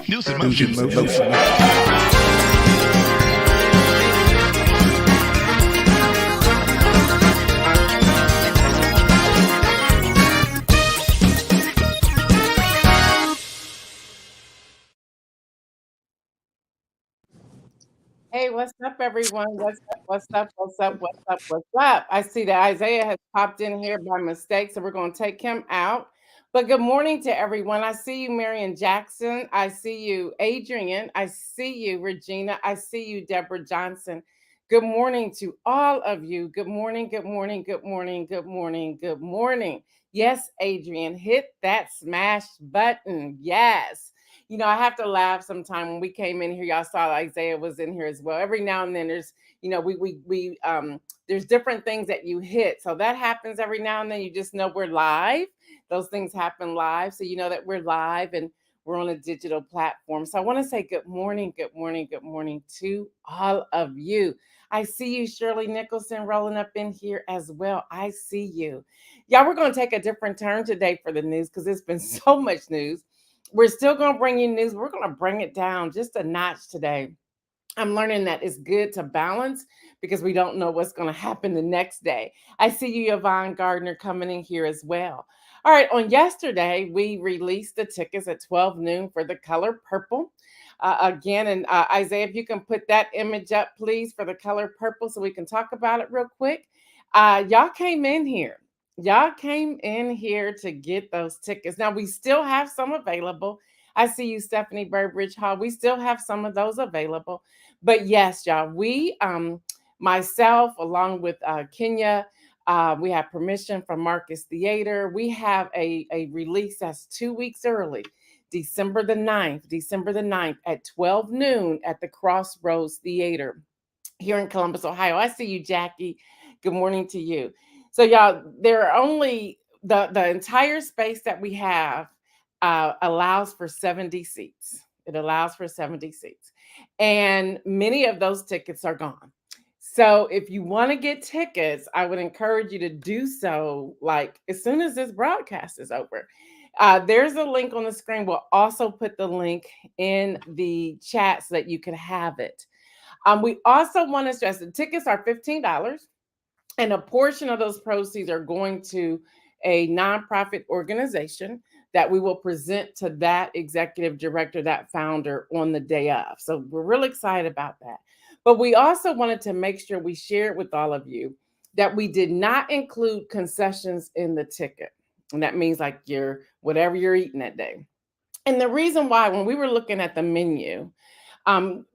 News in motion. Hey, what's up, everyone? What's up? What's up? What's up? What's up? What's up? I see that Isaiah has popped in here by mistake, so we're going to take him out. But good morning to everyone. I see you, Marion Jackson. I see you, Adrian. I see you, Regina. I see you, Deborah Johnson. Good morning to all of you. Good morning, good morning, good morning, good morning, good morning. Yes, Adrian, hit that smash button. Yes. I have to laugh sometime. When we came in here, y'all saw Isaiah was in here as well. Every now and then there's, there's different things that you hit. So that happens every now and then. You just know we're live. Those things happen live. So you know that we're live and we're on a digital platform. So I want to say good morning, good morning, good morning to all of you. I see you, Shirley Nicholson, rolling up in here as well. I see you. Y'all, we're going to take a different turn today for the news because there's been so much news. We're still going to bring you news. We're going to bring it down just a notch today. I'm learning that it's good to balance because we don't know what's going to happen the next day. I see you, Yvonne Gardner, coming in here as well. All right, on yesterday, we released the tickets at 12 noon for the color purple. Again, and Isaiah, if you can put that image up, please, for the color purple so we can talk about it real quick. Y'all came in here. Y'all came in here to get those tickets. Now, we still have some available. I see you, Stephanie Burbridge Hall. We still have some of those available. But yes, y'all, we, myself, along with Kenya, we have permission from Marcus Theater. We have a release that's 2 weeks early, December the 9th at 12 noon at the Crossroads Theater here in Columbus, Ohio. I see you, Jackie. Good morning to you. So y'all, there are only the entire space that we have allows for 70 seats. It allows for 70 seats. And many of those tickets are gone. So if you want to get tickets, I would encourage you to do so like as soon as this broadcast is over. There's a link on the screen. We'll also put the link in the chat so that you can have it. We also want to stress the tickets are $15, and a portion of those proceeds are going to a nonprofit organization that we will present to that executive director, that founder, on the day of. So we're really excited about that. But we also wanted to make sure we shared with all of you that we did not include concessions in the ticket. And that means like whatever you're eating that day. And the reason why, when we were looking at the menu,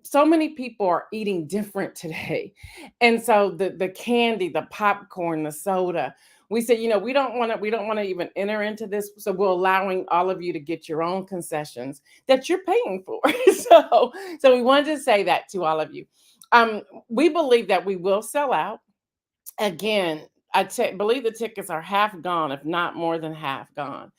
so many people are eating different today. And so the candy, the popcorn, the soda, we said, we don't want to even enter into this. So we're allowing all of you to get your own concessions that you're paying for. So we wanted to say that to all of you. We believe that we will sell out. Again, believe the tickets are half gone, if not more than half gone.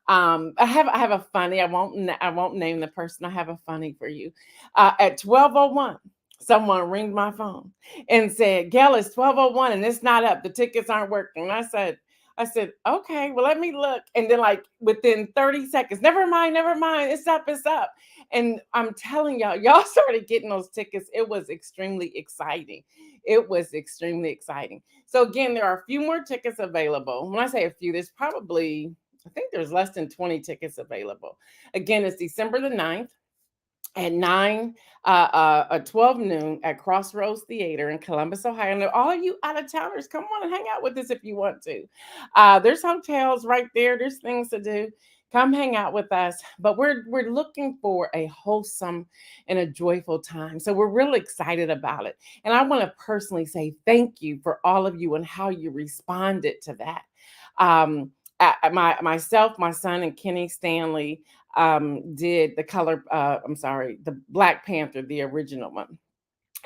I have a funny. I won't name the person. I have a funny for you. At 12:01, someone ringed my phone and said, "Gail, it's 12:01 and it's not up. The tickets aren't working." And I said, "Okay, well, let me look." And then, like within 30 seconds, never mind, it's up. And I'm telling y'all started getting those tickets. It was extremely exciting. So again, there are a few more tickets available. When I say a few, there's probably, I think there's less than 20 tickets available. Again, it's December the 9th at 12 noon at Crossroads Theater in Columbus, Ohio. And all of you out of towners, come on and hang out with us if you want to. There's hotels right there. There's things to do. Come hang out with us. But we're looking for a wholesome and a joyful time. So we're really excited about it. And I want to personally say thank you for all of you and how you responded to that. Myself, my son, and Kenny Stanley did the Black Panther, the original one.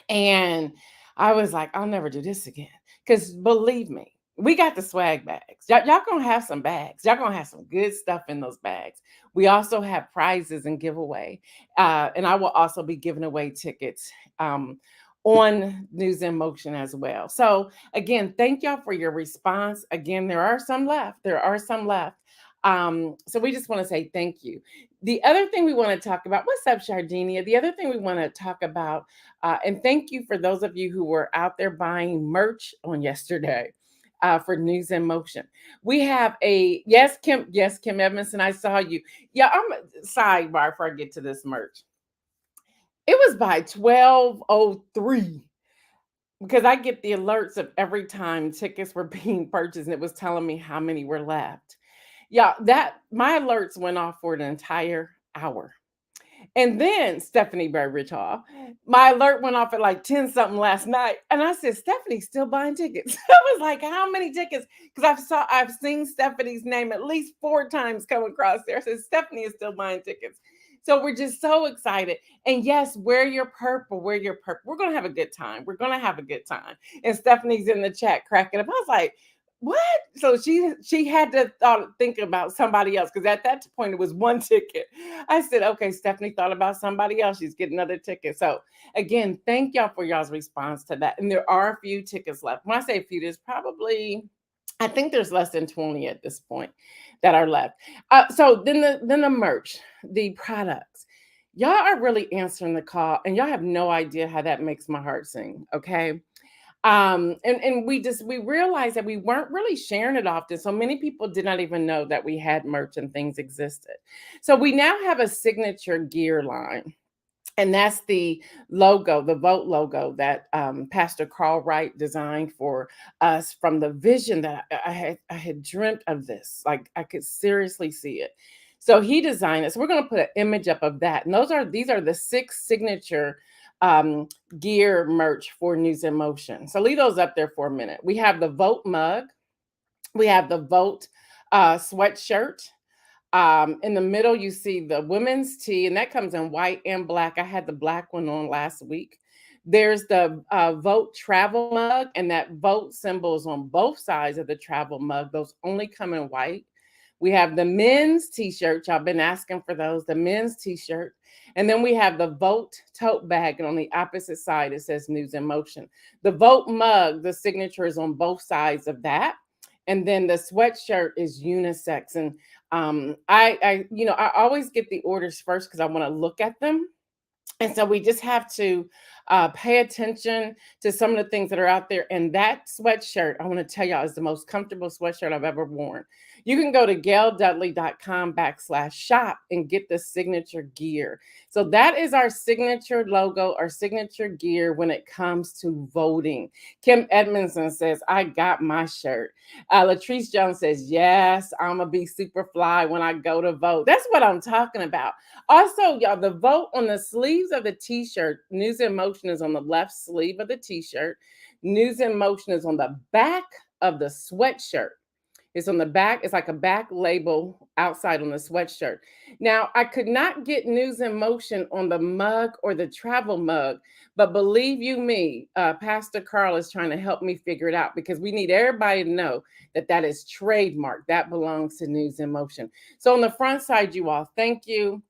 And I was like, I'll never do this again. Because believe me, We got the swag bags. Y'all gonna have some bags. Y'all gonna have some good stuff in those bags. We also have prizes and giveaway. And I will also be giving away tickets on News in Motion as well. So again, thank y'all for your response. Again, there are some left. There are some left. So we just want to say thank you. The other thing we want to talk about, what's up, Shardinia? The other thing we want to talk about, and thank you for those of you who were out there buying merch on yesterday for News in Motion. We have a yes, Kim Edmondson. I saw you. Yeah, I'm a sidebar before I get to this merch. It was by 12:03 because I get the alerts of every time tickets were being purchased, and it was telling me how many were left. Yeah, that my alerts went off for an entire hour. And then Stephanie Barry Rich Hall, my alert went off at like 10 something last night. And I said, Stephanie's still buying tickets. I was like, how many tickets? Because I've seen Stephanie's name at least 4 times come across there. I said, Stephanie is still buying tickets. So we're just so excited. And yes, wear your purple, wear your purple. We're gonna have a good time. We're gonna have a good time. And Stephanie's in the chat cracking up. I was like, what? So she had to think about somebody else because at that point it was one ticket. I said, okay, Stephanie thought about somebody else. She's getting another ticket. So again, thank y'all for y'all's response to that. And there are a few tickets left. When I say a few, there's probably, I think there's less than 20 at this point that are left. So then the merch, the products. Y'all are really answering the call, and y'all have no idea how that makes my heart sing. Okay. And we realized that we weren't really sharing it often, so many people did not even know that we had merch and things existed. So we now have a signature gear line, and that's the logo, the vote logo that Pastor Carl Wright designed for us from the vision that I had dreamt of this. Like I could seriously see it. So he designed it. So we're going to put an image up of that. And these are the 6 signature um, gear merch for News in Motion. So leave those up there for a minute. We have the vote mug. We have the vote sweatshirt. In the middle, you see the women's tee, and that comes in white and black. I had the black one on last week. There's the vote travel mug, and that vote symbol is on both sides of the travel mug. Those only come in white. We have the men's t-shirt. Y'all been asking for those, the men's t-shirt. And then we have the vote tote bag, and on the opposite side, it says News in Motion. The vote mug, the signature is on both sides of that. And then the sweatshirt is unisex. And I always get the orders first because I want to look at them. And so we just have to pay attention to some of the things that are out there. And that sweatshirt, I want to tell y'all, is the most comfortable sweatshirt I've ever worn. You can go to gaildudley.com/shop and get the signature gear. So that is our signature logo, our signature gear when it comes to voting. Kim Edmondson says, I got my shirt. Latrice Jones says, yes, I'm going to be super fly when I go to vote. That's what I'm talking about. Also, y'all, the vote on the sleeves of the t-shirt, News in Motion is on the left sleeve of the t-shirt. News in Motion is on the back of the sweatshirt. It's on the back. It's like a back label outside on the sweatshirt. Now, I could not get News in Motion on the mug or the travel mug, but believe you me, Pastor Carl is trying to help me figure it out because we need everybody to know that that is trademark. That belongs to News in Motion. So on the front side, you all, thank you.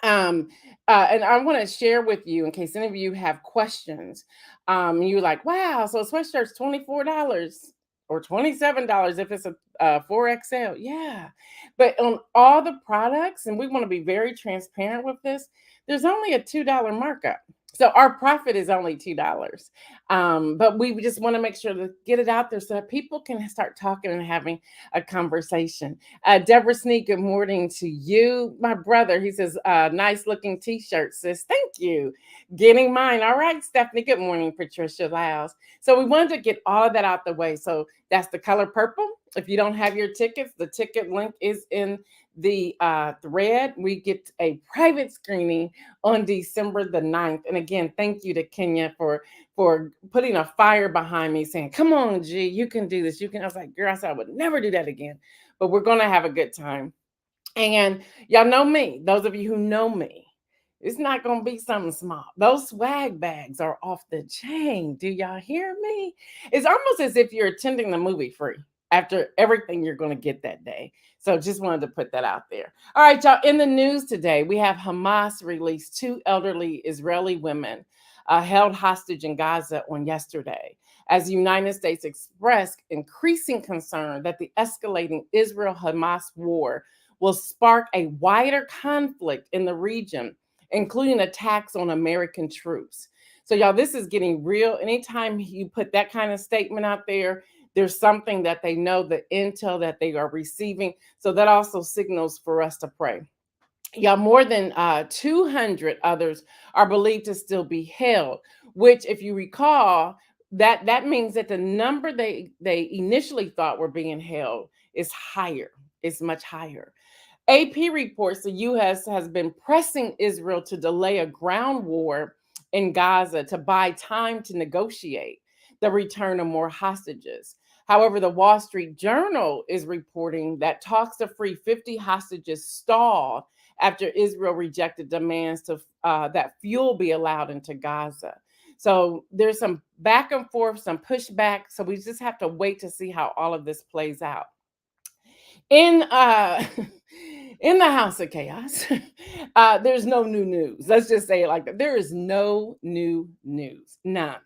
And I want to share with you in case any of you have questions. You're like, wow, so a sweatshirt's $24 or $27 if it's a 4XL. Yeah. But on all the products, and we want to be very transparent with this, there's only a $2 markup. So our profit is only $2. But we just want to make sure to get it out there so that people can start talking and having a conversation. Deborah Sneak, good morning to you. My brother, he says, nice looking t-shirt, sis. Thank you. Getting mine. All right, Stephanie. Good morning, Patricia Lyles. So we wanted to get all of that out the way. So that's the color purple. If you don't have your tickets, the ticket link is in the thread. We get a private screening on December the 9th. And again, thank you to Kenya for putting a fire behind me saying, come on, G, you can do this. You can. I was like, girl, I said I would never do that again. But we're going to have a good time. And y'all know me. Those of you who know me It's not going to be something small. Those swag bags are off the chain. Do y'all hear me? It's almost as if you're attending the movie free after everything you're going to get that day. So just wanted to put that out there. All right, y'all. In the news today, we have Hamas released two elderly Israeli women held hostage in Gaza on yesterday, as the United States expressed increasing concern that the escalating Israel-Hamas war will spark a wider conflict in the region, including attacks on American troops. So, y'all, this is getting real. Anytime you put that kind of statement out there, there's something that they know, the intel that they are receiving. So that also signals for us to pray. Y'all, more than 200 others are believed to still be held, which, if you recall, that means that the number they initially thought were being held is higher. It's much higher. AP reports the U.S. has been pressing Israel to delay a ground war in Gaza to buy time to negotiate the return of more hostages. However, the Wall Street Journal is reporting that talks to free 50 hostages stalled after Israel rejected demands to that fuel be allowed into Gaza. So there's some back and forth, some pushback. So we just have to wait to see how all of this plays out. In in the house of chaos, there's no new news. Let's just say it like that. There is no new news, none.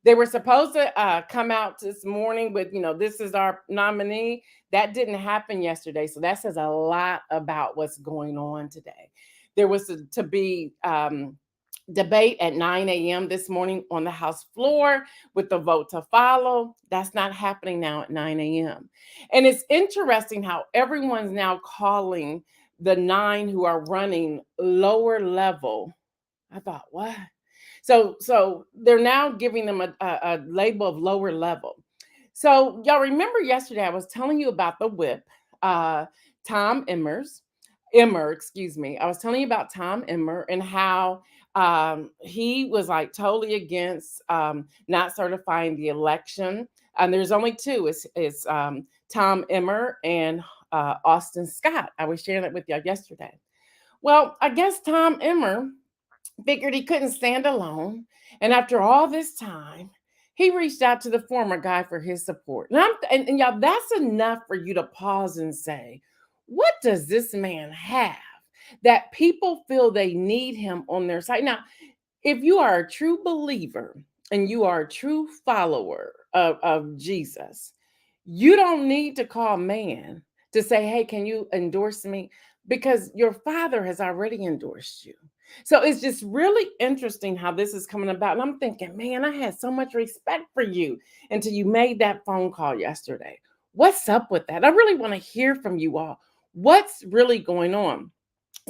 They were supposed to come out this morning with, this is our nominee. That didn't happen yesterday, so that says a lot about what's going on today. There was to be debate at 9 a.m. this morning on the House floor with the vote to follow. That's not happening now at 9 a.m. And it's interesting how everyone's now calling the 9 who are running lower level. I thought, what? So they're now giving them a label of lower level. So y'all remember yesterday I was telling you about the whip, Tom Emmer, excuse me. I was telling you about Tom Emmer and how he was like totally against not certifying the election. And there's only two. It's Tom Emmer and Austin Scott. I was sharing that with y'all yesterday. Well, I guess Tom Emmer figured he couldn't stand alone. And after all this time, he reached out to the former guy for his support. And y'all, that's enough for you to pause and say, what does this man have that people feel they need him on their side? Now, if you are a true believer and you are a true follower of Jesus, you don't need to call man to say, hey, can you endorse me? Because your father has already endorsed you. So it's just really interesting how this is coming about. And I'm thinking, man, I had so much respect for you until you made that phone call yesterday. What's up with that? I really want to hear from you all. What's really going on?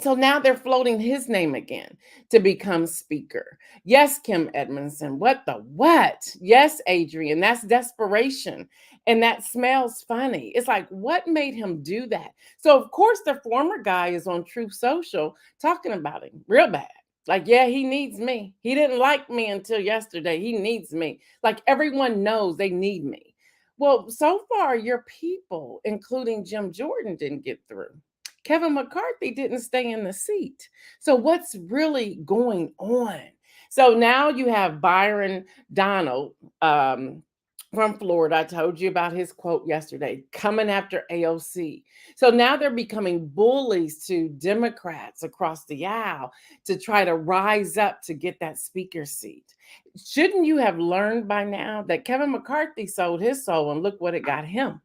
So now they're floating his name again to become speaker. Yes, Kim Edmondson. What the what? Yes, Adrian. That's desperation. And that smells funny. It's like, what made him do that? So, of course, the former guy is on Truth Social talking about him real bad. Like, yeah, he needs me. He didn't like me until yesterday. He needs me. Like, everyone knows they need me. Well, so far, your people, including Jim Jordan, didn't get through. Kevin McCarthy didn't stay in the seat. So what's really going on? So now you have Byron Donald from Florida. I told you about his quote yesterday, coming after AOC. So now they're becoming bullies to Democrats across the aisle to try to rise up to get that speaker seat. Shouldn't you have learned by now that Kevin McCarthy sold his soul and look what it got him?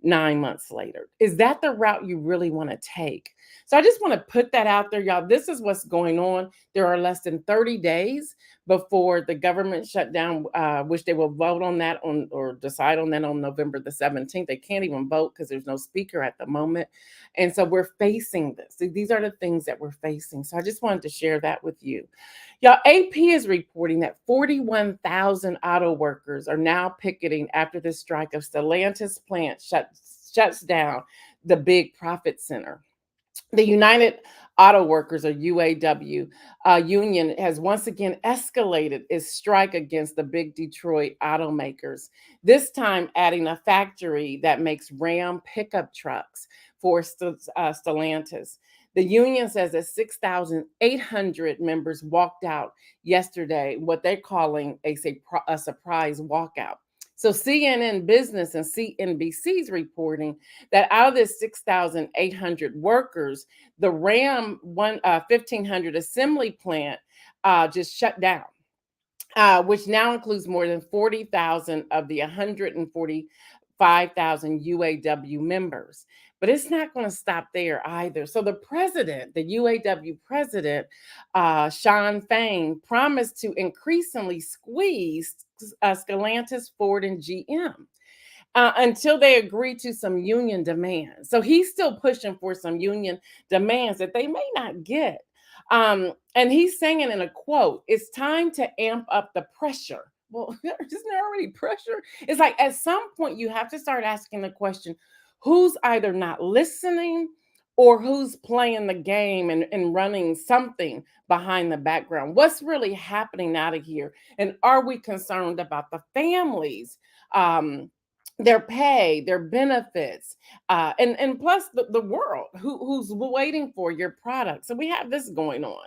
9 months later. Is that the route you really want to take? So I just want to put that out there, y'all. This is what's going on. There are less than 30 days before the government shutdown, which they will vote on that on or decide on that on November the 17th. They can't even vote because there's no speaker at the moment. And so we're facing this. These are the things that we're facing. So I just wanted to share that with you. Y'all, AP is reporting that 41,000 auto workers are now picketing after the strike of Stellantis plant shuts down the big profit center. The United Auto Workers, or UAW, union has once again escalated its strike against the big Detroit automakers, this time adding a factory that makes Ram pickup trucks for Stellantis. The union says that 6,800 members walked out yesterday, what they're calling a surprise walkout. So CNN Business and CNBC's reporting that out of this 6,800 workers, the Ram 1,500 assembly plant just shut down, which now includes more than 40,000 of the 145,000 UAW members. But it's not going to stop there either. So the president, the UAW president, Sean Fain, promised to increasingly squeeze Stellantis, Ford, and GM until they agree to some union demands. So he's still pushing for some union demands that they may not get. And he's saying in a quote, it's time to amp up the pressure. Well, isn't there already pressure? It's like at some point you have to start asking the question, who's either not listening or who's playing the game and running something behind the background? What's really happening out of here? And are we concerned about the families? Their pay, their benefits, and plus the world who's waiting for your product. So we have this going on.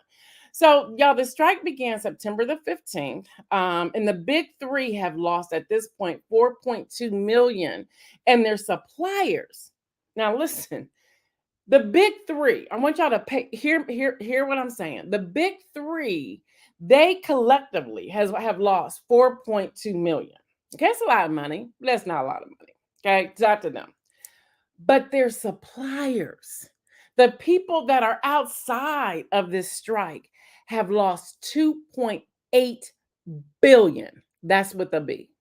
So y'all, the strike began September the 15th, and the big three have lost at this point 4.2 million, and their suppliers. Now listen, the big three. I want y'all to hear what I'm saying. The big three, they collectively have lost 4.2 million. Okay, it's a lot of money. That's not a lot of money. Okay, it's up to them. But their suppliers, the people that are outside of this strike, have lost 2.8 billion. That's with a B.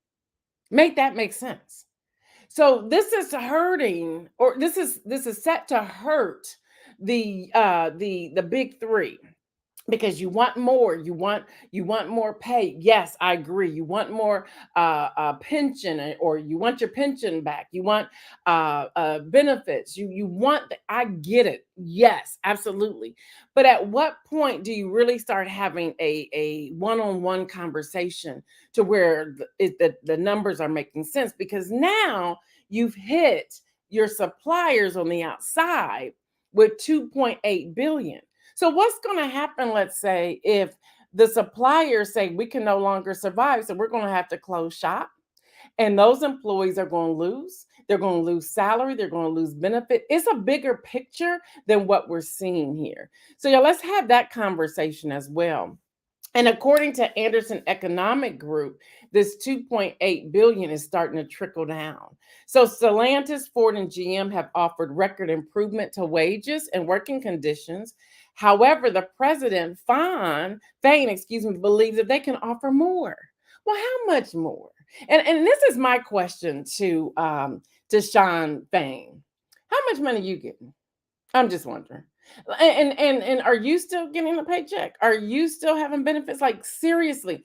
Make that make sense. So this is hurting, or this is set to hurt the big three. Because you want more, you want more pay. Yes, I agree. You want more pension, or you want your pension back. You want benefits. You want. I get it. Yes, absolutely. But at what point do you really start having a one-on-one conversation to where the numbers are making sense? Because now you've hit your suppliers on the outside with 2.8 billion. So what's going to happen, let's say, if the suppliers say we can no longer survive, so we're going to have to close shop, and those employees are going to lose. They're going to lose salary. They're going to lose benefit. It's a bigger picture than what we're seeing here. So yeah, let's have that conversation as well. And according to Anderson Economic Group, this 2.8 billion is starting to trickle down. So Stellantis, Ford, and GM have offered record improvement to wages and working conditions. However, the president, Fain, believes that they can offer more. Well, how much more? And this is my question to Sean Fain. How much money are you getting? I'm just wondering. And are you still getting a paycheck? Are you still having benefits? Like seriously,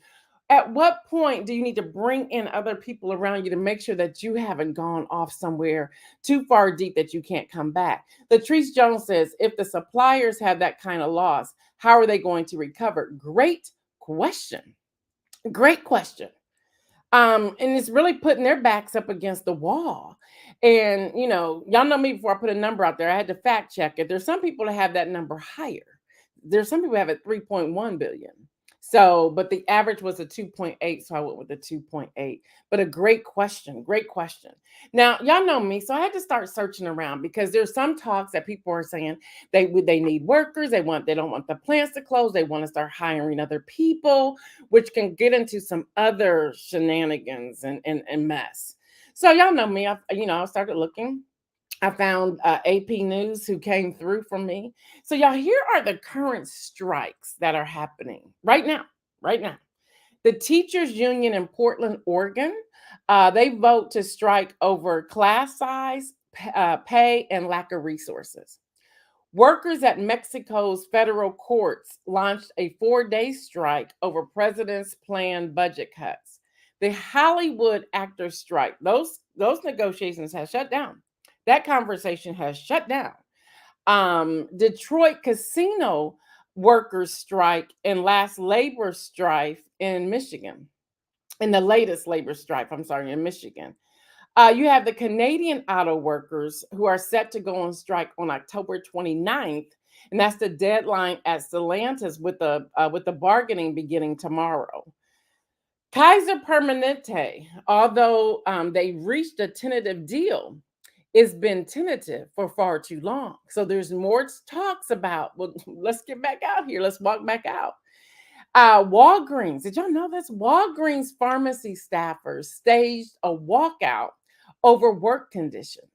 at what point do you need to bring in other people around you to make sure that you haven't gone off somewhere too far deep that you can't come back? Latrice Jones says, if the suppliers have that kind of loss, how are they going to recover? Great question. Great question. And it's really putting their backs up against the wall. And, y'all know me, before I put a number out there, I had to fact check it. There's some people that have that number higher. There's some people who have it 3.1 billion. So, but the average was a 2.8. So I went with the 2.8. But a great question. Great question. Now, y'all know me. So I had to start searching around because there's some talks that people are saying they need workers. They don't want the plants to close. They want to start hiring other people, which can get into some other shenanigans and mess. So y'all know me. I started looking. I found AP News, who came through for me. So y'all, here are the current strikes that are happening right now. Right now, the teachers union in Portland, Oregon, they vote to strike over class size, pay, and lack of resources. Workers at Mexico's federal courts launched a 4-day strike over president's planned budget cuts. The Hollywood actors strike. Those negotiations have shut down. That conversation has shut down. Detroit casino workers strike and last labor strife in Michigan. In the latest labor strife, in Michigan. You have the Canadian auto workers who are set to go on strike on October 29th. and that's the deadline at Stellantis with the bargaining beginning tomorrow. Kaiser Permanente, although they reached a tentative deal, it's been tentative for far too long. So there's more talks about, well, let's get back out here. Let's walk back out. Walgreens, did y'all know this? Walgreens pharmacy staffers staged a walkout over work conditions.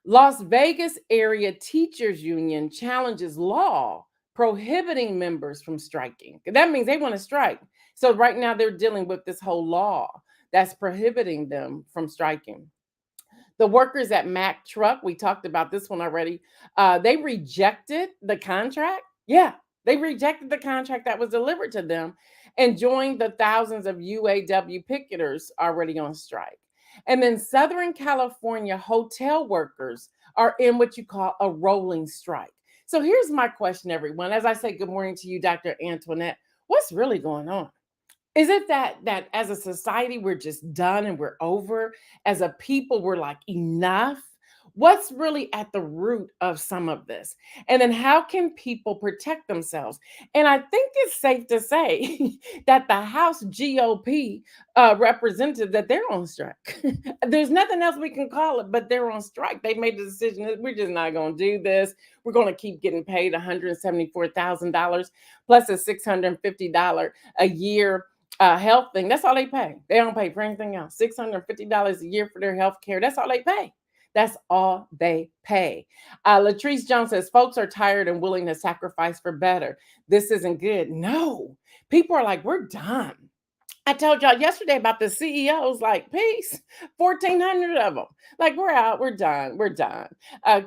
Las Vegas area teachers union challenges law prohibiting members from striking. That means they want to strike. So right now they're dealing with this whole law that's prohibiting them from striking. The workers at Mack Truck, we talked about this one already. They rejected the contract. Yeah, they rejected the contract that was delivered to them and joined the thousands of UAW picketers already on strike. And then Southern California hotel workers are in what you call a rolling strike. So here's my question, everyone. As I say, good morning to you, Dr. Antoinette. What's really going on? Is it that as a society we're just done and we're over? As a people, we're like, enough? What's really at the root of some of this? And then how can people protect themselves? And I think it's safe to say that the House GOP representative that they're on strike. There's nothing else we can call it, but they're on strike. They made the decision that we're just not going to do this. We're going to keep getting paid $174,000 plus a $650 a year health thing. That's all they pay. They don't pay for anything else. $650 a year for their health care. That's all they pay. That's all they pay. Latrice Jones says, folks are tired and willing to sacrifice for better. This isn't good. No, people are like, we're done. I told y'all yesterday about the CEOs, like, peace, 1,400 of them. Like, we're out, we're done, we're done.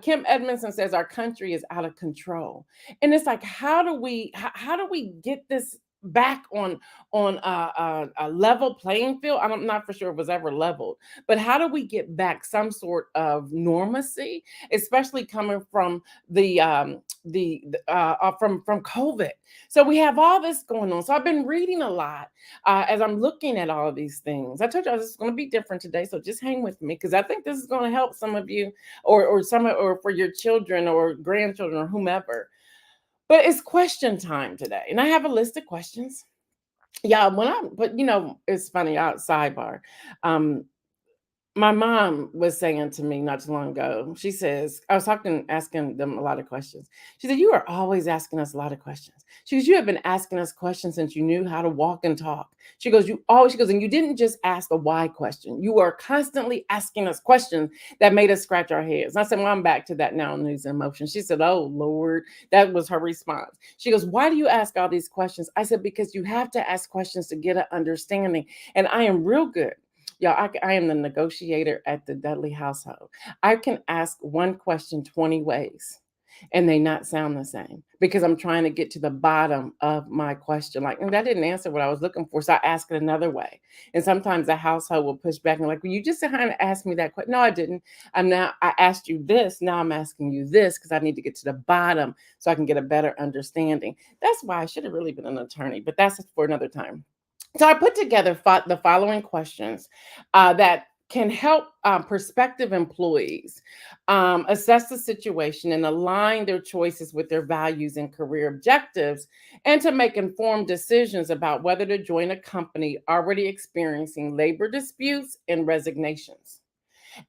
Kim Edmondson says, our country is out of control. And it's like, how do we get this back on a level playing field? I'm not for sure it was ever leveled, but how do we get back some sort of normalcy, especially coming from from COVID? So we have all this going on. So I've been reading a lot as I'm looking at all of these things. I told you this is going to be different today, so just hang with me because I think this is going to help some of you, or for your children or grandchildren or whomever. But it's question time today, and I have a list of questions. Yeah, but it's funny. Sidebar. My mom was saying to me not too long ago, she says, I was asking them a lot of questions. She said, you are always asking us a lot of questions. She goes, you have been asking us questions since you knew how to walk and talk. She goes, and you didn't just ask the why question. You are constantly asking us questions that made us scratch our heads. And I said, well, I'm back to that now in News in Motion. She said, oh, Lord, that was her response. She goes, why do you ask all these questions? I said, because you have to ask questions to get an understanding. And I am real good. Y'all, I am the negotiator at the Dudley household. I can ask one question 20 ways and they not sound the same because I'm trying to get to the bottom of my question. Like, and that didn't answer what I was looking for. So I ask it another way. And sometimes the household will push back and like, well, you just kind of asked me that question. No, I didn't. I asked you this. Now I'm asking you this because I need to get to the bottom so I can get a better understanding. That's why I should have really been an attorney, but that's for another time. So I put together the following questions that can help prospective employees assess the situation and align their choices with their values and career objectives, and to make informed decisions about whether to join a company already experiencing labor disputes and resignations.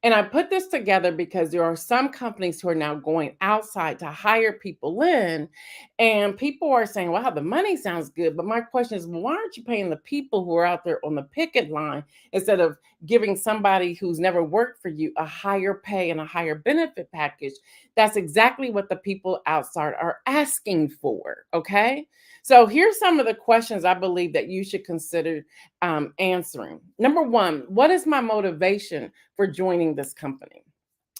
And I put this together because there are some companies who are now going outside to hire people in, and people are saying, wow, the money sounds good. But my question is, well, why aren't you paying the people who are out there on the picket line instead of giving somebody who's never worked for you a higher pay and a higher benefit package? That's exactly what the people outside are asking for. Okay. So here's some of the questions I believe that you should consider answering. Number one, what is my motivation for joining this company?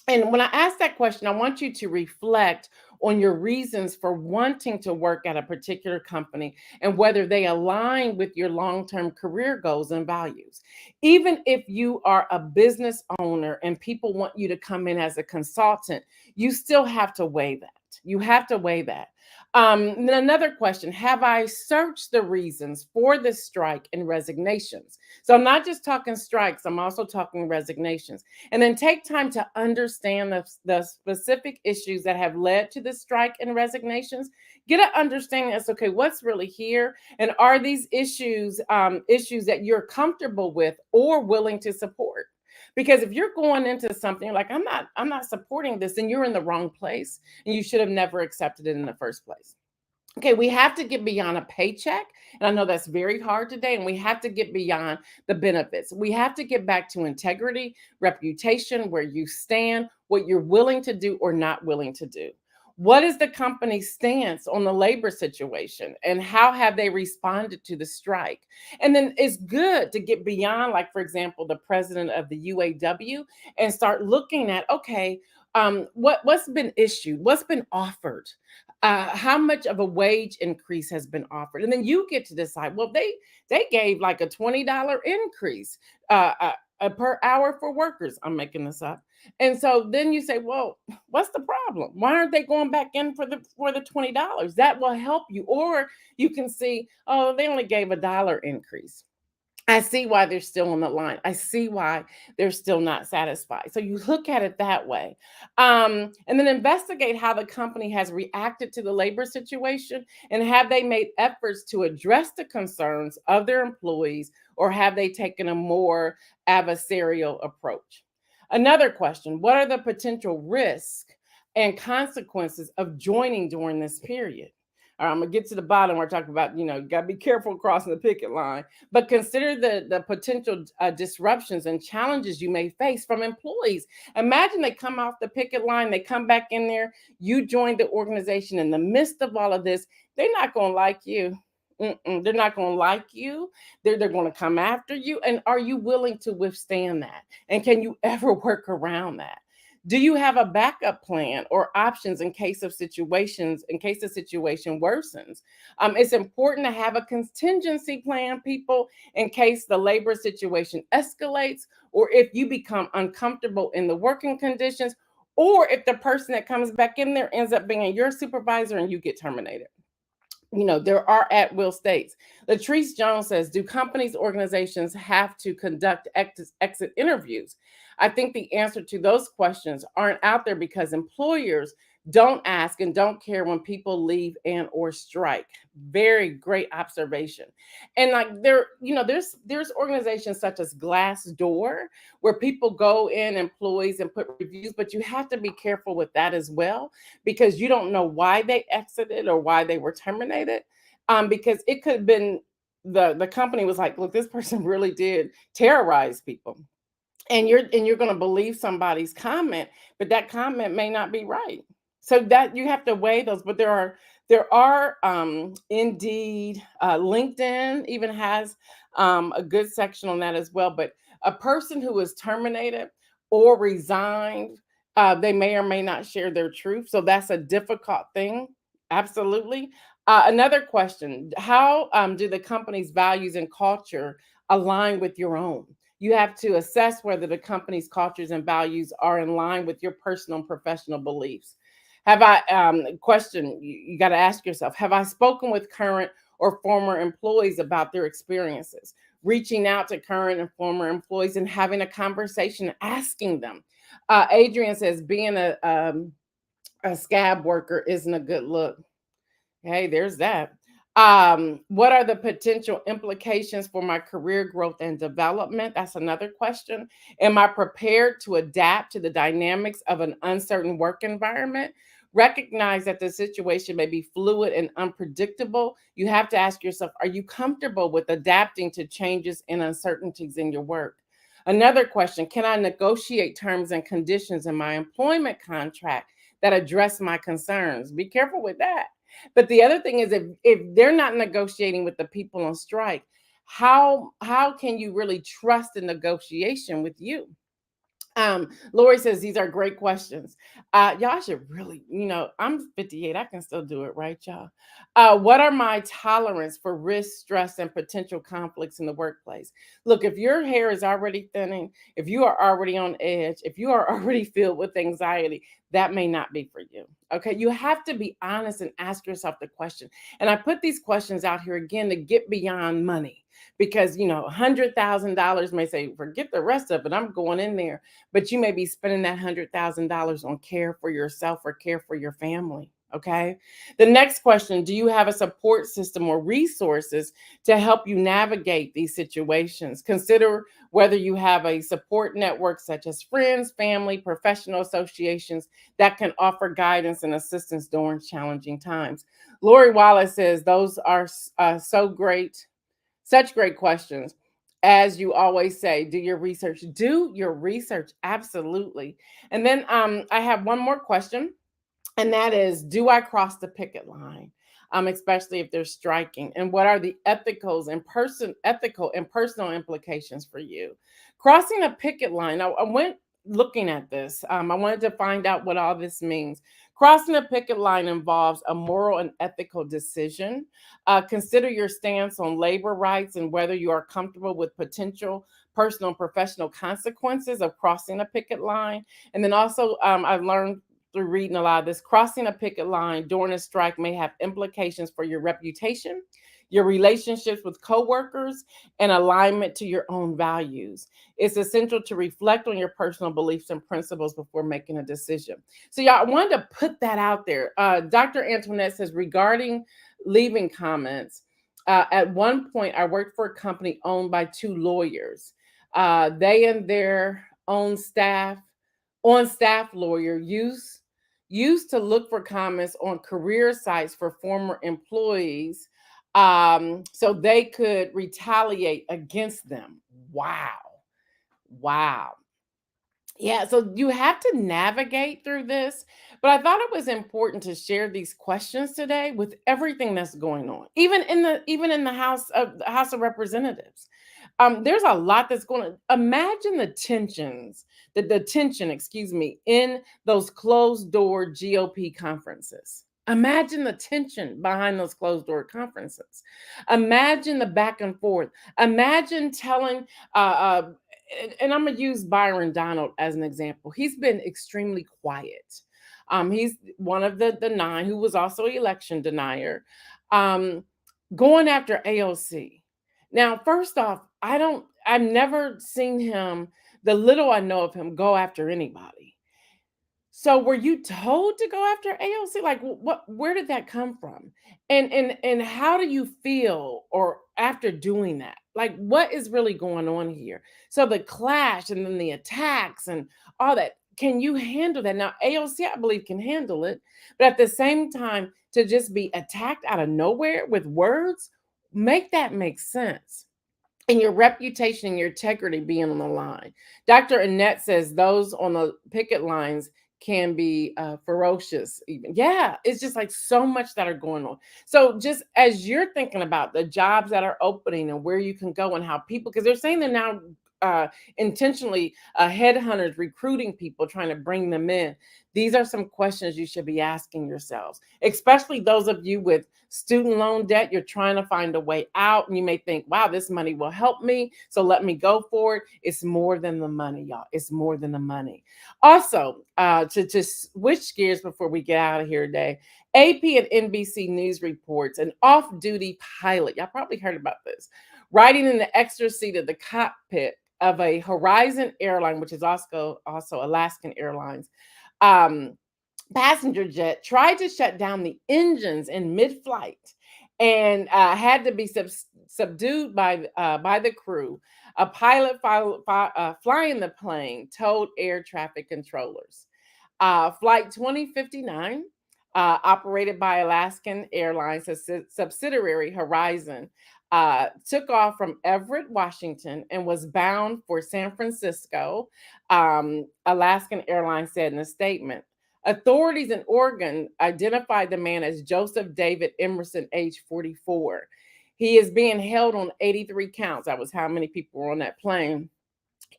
And when I ask that question, I want you to reflect on your reasons for wanting to work at a particular company and whether they align with your long-term career goals and values. Even if you are a business owner and people want you to come in as a consultant, you still have to weigh that. You have to weigh that. Then another question: have I searched the reasons for the strike and resignations? So I'm not just talking strikes, I'm also talking resignations. And then take time to understand the specific issues that have led to the strike and resignations. Get an understanding as okay, what's really here, and are these issues issues that you're comfortable with or willing to support? Because if you're going into something like I'm not supporting this, then you're in the wrong place, and you should have never accepted it in the first place. Okay, we have to get beyond a paycheck. And I know that's very hard today. And we have to get beyond the benefits. We have to get back to integrity, reputation, where you stand, what you're willing to do or not willing to do. What is the company's stance on the labor situation and how have they responded to the strike? And then it's good to get beyond, like, for example, the president of the UAW and start looking at, okay, what's been issued, what's been offered, how much of a wage increase has been offered, and then you get to decide. Well, they gave like a $20 increase per hour for workers. I'm making this up, and so then you say, well, what's the problem? Why aren't they going back in for the $20? That will help you, or you can see, oh, they only gave $1 increase. I see why they're still on the line. I see why they're still not satisfied. So you look at it that way. And then investigate how the company has reacted to the labor situation and have they made efforts to address the concerns of their employees or have they taken a more adversarial approach? Another question: what are the potential risks and consequences of joining during this period? All right, I'm gonna get to the bottom. We're talking about, you gotta be careful crossing the picket line, but consider the potential disruptions and challenges you may face from employees. Imagine they come off the picket line, they come back in there, you joined the organization in the midst of all of this. They're not going to like you. They're not going to like you. They're going to come after you. And are you willing to withstand that? And can you ever work around that? Do you have a backup plan or options in case the situation worsens? It's important to have a contingency plan, people, in case the labor situation escalates, or if you become uncomfortable in the working conditions, or if the person that comes back in there ends up being your supervisor and you get terminated. There are at will states. Latrice Jones says, do companies, organizations have to conduct exit interviews? I think the answer to those questions aren't out there because employers don't ask and don't care when people leave and or strike. Very great observation. And like there's organizations such as Glassdoor where people go in, employees, and put reviews, but you have to be careful with that as well because you don't know why they exited or why they were terminated. Because it could have been the company was like, look, this person really did terrorize people. And you're going to believe somebody's comment, but that comment may not be right. So that you have to weigh those. But there are indeed, LinkedIn even has a good section on that as well. But a person who is terminated or resigned, they may or may not share their truth. So that's a difficult thing. Absolutely. Another question: how do the company's values and culture align with your own? You have to assess whether the company's cultures and values are in line with your personal and professional beliefs. Have I, question you got to ask yourself, have I spoken with current or former employees about their experiences? Reaching out to current and former employees and having a conversation, asking them. Adrian says, being a scab worker isn't a good look. Hey, there's that. What are the potential implications for my career growth and development? That's another question. Am I prepared to adapt to the dynamics of an uncertain work environment? Recognize that the situation may be fluid and unpredictable. You have to ask yourself, are you comfortable with adapting to changes and uncertainties in your work? Another question: can I negotiate terms and conditions in my employment contract that address my concerns? Be careful with that. But the other thing is, if they're not negotiating with the people on strike, how can you really trust the negotiation with you? Lori says these are great questions. Y'all should really, I'm 58, I can still do it, right, y'all? What are my tolerance for risk, stress, and potential conflicts in the workplace? Look, if your hair is already thinning, if you are already on edge, if you are already filled with anxiety, that may not be for you. Okay, you have to be honest and ask yourself the question. And I put these questions out here again to get beyond money, because $100,000 may say, forget the rest of it, I'm going in there. But you may be spending that $100,000 on care for yourself or care for your family. Okay. The next question: do you have a support system or resources to help you navigate these situations? Consider whether you have a support network such as friends, family, professional associations that can offer guidance and assistance during challenging times. Lori Wallace says, those are so great, such great questions. As you always say, do your research. Do your research, absolutely. And then I have one more question, and that is, do I cross the picket line? Especially if they're striking, and what are the ethical and personal implications for you? Crossing a picket line. I went looking at this. I wanted to find out what all this means. Crossing a picket line involves a moral and ethical decision. Consider your stance on labor rights and whether you are comfortable with potential personal and professional consequences of crossing a picket line. And then also, I learned through reading a lot of this, crossing a picket line during a strike may have implications for your reputation, your relationships with coworkers, and alignment to your own values. It's essential to reflect on your personal beliefs and principles before making a decision. So, y'all, I wanted to put that out there. Dr. Antoinette says, regarding leaving comments, at one point, I worked for a company owned by two lawyers. They and their own staff, on staff lawyer used to look for comments on career sites for former employees, so they could retaliate against them. Wow. Wow. Yeah, so you have to navigate through this, but I thought it was important to share these questions today with everything that's going on, even in the House of Representatives. There's a lot that's going to imagine the tension, excuse me, in those closed door GOP conferences. Imagine the tension behind those closed door conferences. Imagine the back and forth. Imagine telling and I'm gonna use Byron Donald as an example. He's been extremely quiet. He's one of the nine who was also an election denier, um, going after AOC. Now, first off, I've never seen him. The little I know of him, go after anybody. So were you told to go after AOC? Like, where did that come from? And how do you feel or after doing that? Like, what is really going on here? So the clash and then the attacks and all that. Can you handle that? Now, AOC, I believe, can handle it, but at the same time, to just be attacked out of nowhere with words, make that make sense, and your reputation and your integrity being on the line. Dr. Annette says those on the picket lines can be ferocious, even. Yeah, it's just like so much that are going on. So, just as you're thinking about the jobs that are opening and where you can go and how people, because they're saying they're now uh, intentionally headhunters recruiting people, trying to bring them in. These are some questions you should be asking yourselves, especially those of you with student loan debt. You're trying to find a way out, and you may think, wow, this money will help me, so let me go for it. It's more than the money, y'all. It's more than the money. Also, to switch gears before we get out of here today, AP and NBC News reports an off-duty pilot. Y'all probably heard about this, riding in the extra seat of the cockpit of a Horizon airline, which is also Alaskan Airlines, um, passenger jet, tried to shut down the engines in mid-flight, and had to be subdued by the crew. A pilot flying the plane told air traffic controllers. Flight 2059, operated by Alaskan Airlines, a subsidiary Horizon, took off from Everett, Washington, and was bound for San Francisco, Alaskan Airlines said in a statement. Authorities in Oregon identified the man as Joseph David Emerson, age 44. He is being held on 83 counts. That was how many people were on that plane,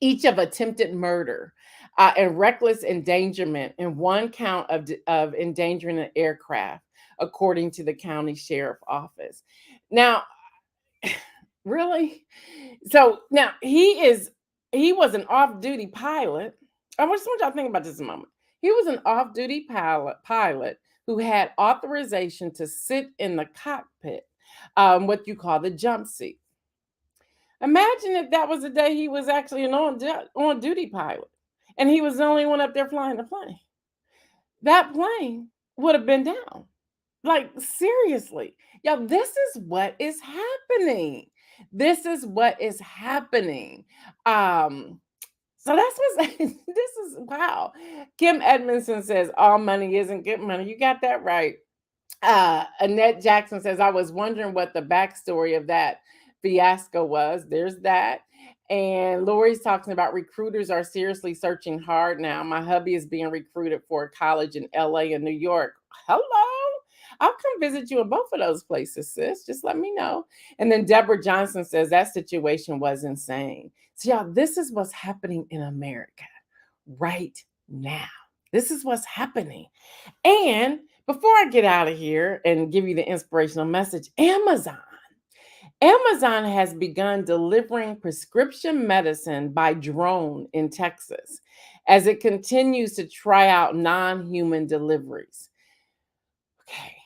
each of attempted murder and reckless endangerment, and one count of endangering an aircraft, according to the county sheriff office. Now, really? So now he was an off-duty pilot. I just want y'all to think about this a moment. He was an off-duty pilot who had authorization to sit in the cockpit, what you call the jump seat. Imagine if that was the day he was actually an on duty pilot, and he was the only one up there flying the plane. That plane would have been down. Like, seriously. Y'all, this is what is happening. This is what is happening. Um, so that's what's this is wow. Kim Edmondson says all money isn't good money. You got that right. Annette Jackson says, I was wondering what the backstory of that fiasco was. There's that. And Lori's talking about recruiters are seriously searching hard now. My hubby is being recruited for a college in LA and New York. Hello. I'll come visit you in both of those places, sis. Just let me know. And then Deborah Johnson says that situation was insane. So, y'all, this is what's happening in America right now. This is what's happening. And before I get out of here and give you the inspirational message, Amazon has begun delivering prescription medicine by drone in Texas as it continues to try out non-human deliveries. Okay.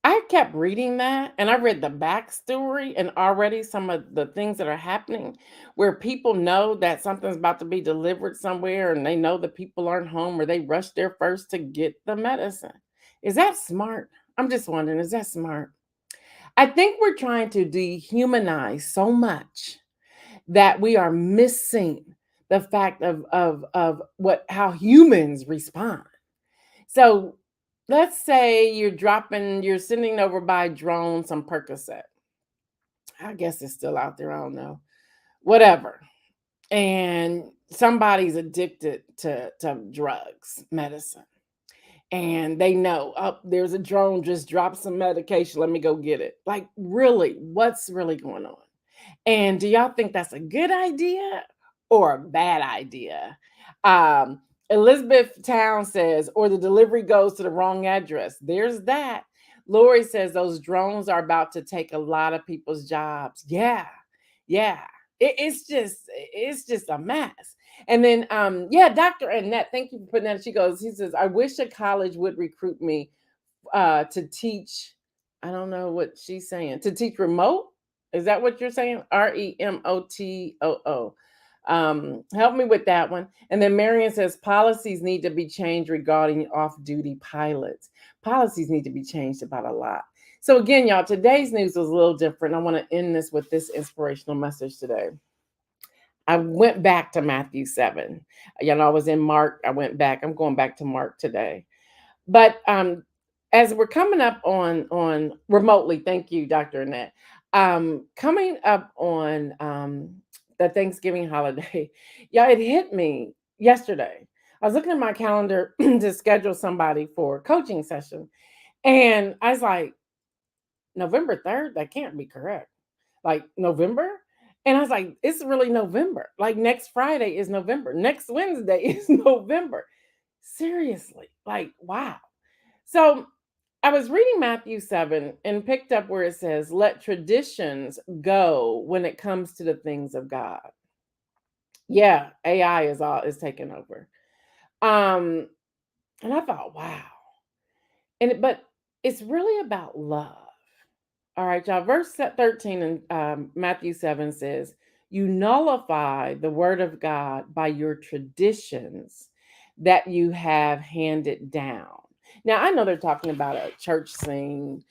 I kept reading that and I read the backstory and already some of the things that are happening where people know that something's about to be delivered somewhere and they know the people aren't home or they rush there first to get the medicine. Is that smart? I'm just wondering, is that smart? I think we're trying to dehumanize so much that we are missing the fact of what how humans respond. So let's say you're sending over by drone some Percocet. I guess it's still out there. I don't know. Whatever. And somebody's addicted to drugs, medicine. And they know, oh, there's a drone just dropped some medication. Let me go get it. Like, really, what's really going on? And do y'all think that's a good idea or a bad idea? Um, Elizabeth Town says, or the delivery goes to the wrong address. There's that. Lori says those drones are about to take a lot of people's jobs. Yeah, yeah. It's just a mess. And then yeah, Dr. Annette, thank you for putting that. She goes, he says, I wish a college would recruit me to teach. I don't know what she's saying. To teach remote? Is that what you're saying? REMOTOO. Help me with that one. And then Marion says policies need to be changed regarding off-duty pilots. Policies need to be changed about a lot. So again, y'all, today's news was a little different. I want to end this with this inspirational message today. I went back to Matthew 7. You know, I was in Mark. I went back. I'm going back to Mark today. But as we're coming up on remotely, thank you, Dr. Annette. Coming up on the Thanksgiving holiday, yeah, it hit me yesterday. I was looking at my calendar to schedule somebody for a coaching session, and I was like, November 3rd, that can't be correct. Like November? And I was like, it's really November. Like next Friday is November. Next Wednesday is November. Seriously, like, wow. So I was reading Matthew 7 and picked up where it says, let traditions go when it comes to the things of God. Yeah, AI is taking over. Um, and I thought, wow. But it's really about love. All right, y'all. Verse 13 in Matthew 7 says, you nullify the word of God by your traditions that you have handed down. Now, I know they're talking about a church scene,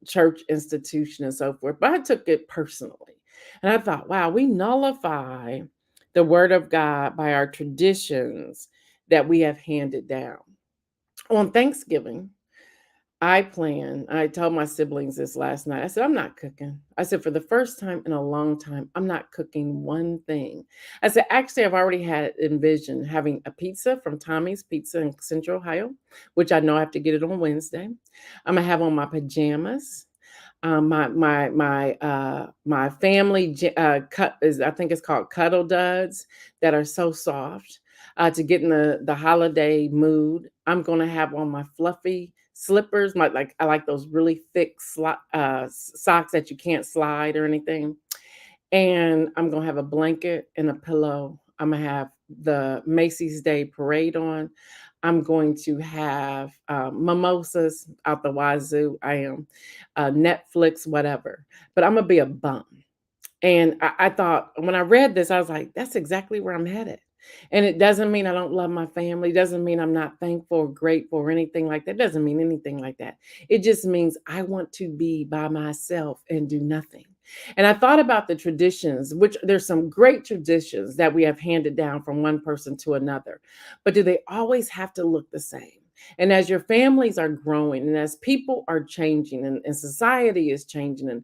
church institution, and so forth, but I took it personally. And I thought, wow, we nullify the word of God by our traditions that we have handed down. On Thanksgiving, I told my siblings this last night. I said, I'm not cooking. I said, for the first time in a long time, I'm not cooking one thing. I said, actually, I've already had envisioned having a pizza from Tommy's Pizza in Central Ohio, which I know I have to get it on Wednesday. I'm gonna have on my pajamas. My family cut is, I think it's called cuddle duds, that are so soft to get in the holiday mood. I'm gonna have on my fluffy slippers, I like those really thick socks that you can't slide or anything. And I'm gonna have a blanket and a pillow. I'm gonna have the Macy's Day Parade on. I'm going to have mimosas out the wazoo. I am Netflix, whatever. But I'm gonna be a bum. And I thought when I read this, I was like, that's exactly where I'm headed. And it doesn't mean I don't love my family. It doesn't mean I'm not thankful or grateful or anything like that. It doesn't mean anything like that. It just means I want to be by myself and do nothing. And I thought about the traditions, which there's some great traditions that we have handed down from one person to another. But do they always have to look the same? And as your families are growing and as people are changing and society is changing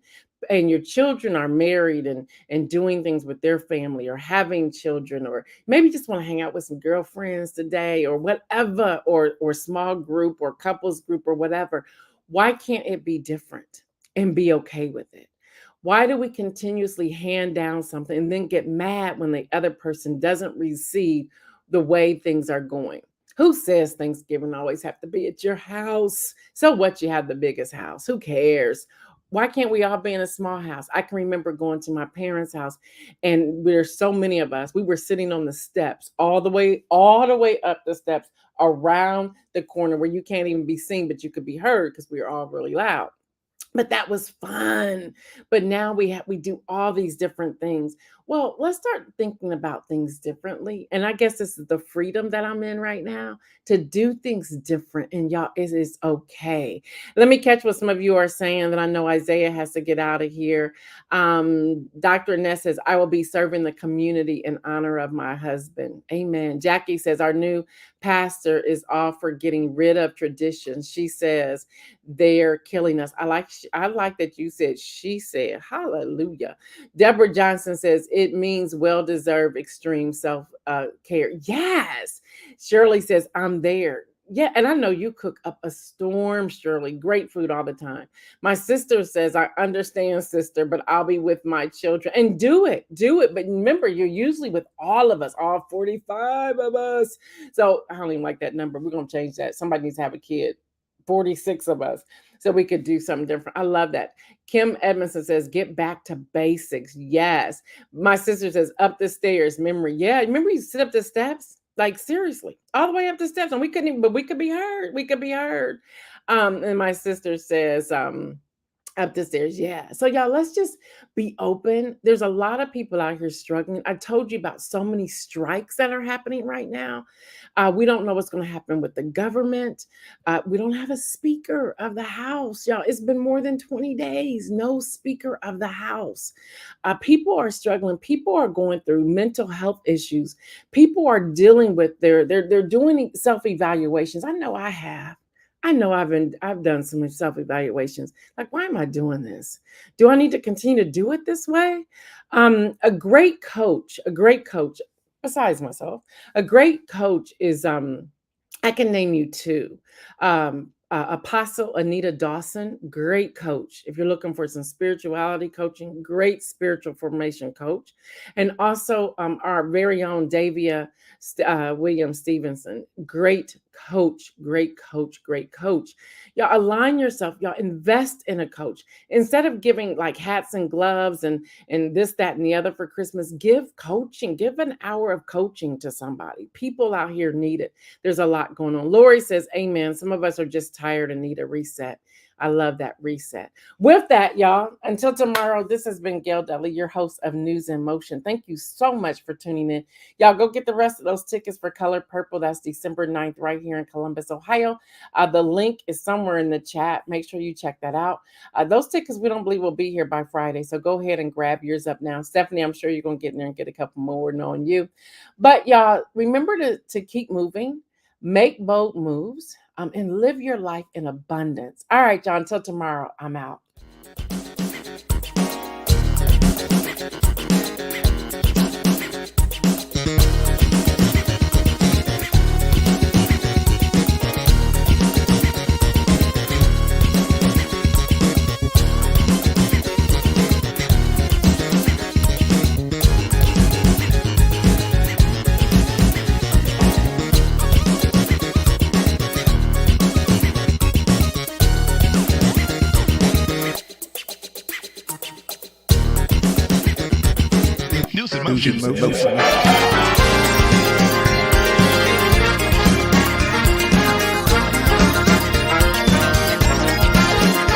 and your children are married and doing things with their family or having children or maybe just want to hang out with some girlfriends today or whatever or small group or couples group or whatever, why can't it be different and be okay with it? Why do we continuously hand down something and then get mad when the other person doesn't receive the way things are going? Who says Thanksgiving always have to be at your house? So what, you have the biggest house? Who cares? Why can't we all be in a small house? I can remember going to my parents' house, and there's so many of us. We were sitting on the steps, all the way up the steps, around the corner where you can't even be seen, but you could be heard because we were all really loud. But that was fun. But now we do all these different things. Well, let's start thinking about things differently. And I guess this is the freedom that I'm in right now to do things different. And y'all, it is okay. Let me catch what some of you are saying. That I know Isaiah has to get out of here. Dr. Ness says, I will be serving the community in honor of my husband. Amen. Jackie says, our new pastor is all for getting rid of traditions. She says they're killing us. I like that you said she said. Hallelujah. Deborah Johnson says it means well-deserved extreme self-care. Yes. Shirley says I'm there. Yeah, and I know you cook up a storm, Shirley. Great food all the time. My sister says, I understand, sister, but I'll be with my children. And do it. But remember, you're usually with all of us, all 45 of us. So I don't even like that number. We're going to change that. Somebody needs to have a kid. 46 of us. So we could do something different. I love that. Kim Edmondson says, get back to basics. Yes. My sister says, up the stairs, memory. Yeah. Remember you sit up the steps? Like seriously, all the way up the steps, and we couldn't even, but we could be heard. We could be heard. And my sister says, up the stairs. Yeah. So y'all, let's just be open. There's a lot of people out here struggling. I told you about so many strikes that are happening right now. We don't know what's going to happen with the government. We don't have a speaker of the house. Y'all, it's been more than 20 days. No speaker of the house. People are struggling. People are going through mental health issues. People are dealing with they're doing self-evaluations. I know I have. I know I've done some self-evaluations. Like, why am I doing this? Do I need to continue to do it this way? A great coach, besides myself, a great coach is I can name you two. Apostle Anita Dawson, great coach. If you're looking for some spirituality coaching, great spiritual formation coach. And also our very own Davia William Stevenson, great coach. Y'all align yourself. Y'all invest in a coach. Instead of giving like hats and gloves and this, that, and the other for Christmas, give coaching. Give an hour of coaching to somebody. People out here need it. There's a lot going on. Lori says, amen. Some of us are just tired and need a reset. I love that reset. With that, y'all, until tomorrow, this has been Gail Dudley, your host of News in Motion. Thank you so much for tuning in. Y'all go get the rest of those tickets for Color Purple. That's December 9th right here in Columbus, Ohio. The link is somewhere in the chat. Make sure you check that out. Those tickets we don't believe will be here by Friday. So go ahead and grab yours up now. Stephanie, I'm sure you're going to get in there and get a couple more knowing you. But y'all, remember to keep moving, make bold moves, and live your life in abundance. All right, y'all, until tomorrow, I'm out. NewsInMotion.